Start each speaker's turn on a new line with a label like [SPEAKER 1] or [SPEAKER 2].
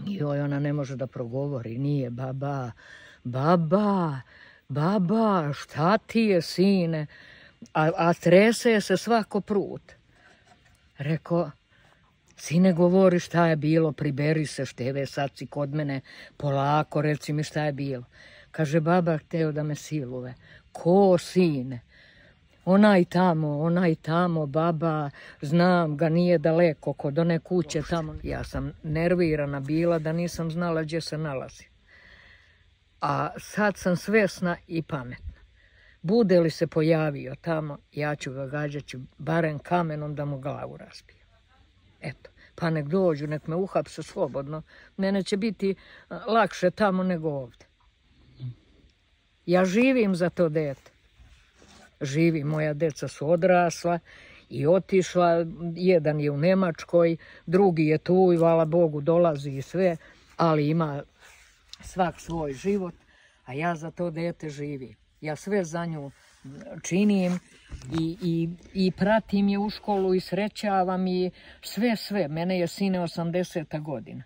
[SPEAKER 1] Joj, ona ne može da progovori, nije baba, šta ti je, sine? A trese se svako prut. Rekao, sine, govori šta je bilo, priberi se, števe, sad si kod mene, polako, reci mi šta je bilo. Kaže, baba hteo da me siluje. Ko, sine? Onaj tamo, baba, znam ga, nije daleko, kod one kuće tamo. Ja sam nervirana bila da nisam znala gdje se nalazi. A sad sam svesna i pametna. Bude li se pojavio tamo, ja ću ga gađati barem kamenom da mu glavu razbiju. Eto, pa nek dođu, nek me uhapse slobodno. Mene će biti lakše tamo nego ovdje. Ja živim za to dete. Živi, moja deca su odrasla i otišla, jedan je u Nemačkoj, drugi je tu i hvala Bogu dolazi i sve, ali ima svak svoj život, a ja za to dete živim. Ja sve za nju činim i pratim je u školu i srećavam i sve. Mene je sine 80. godina.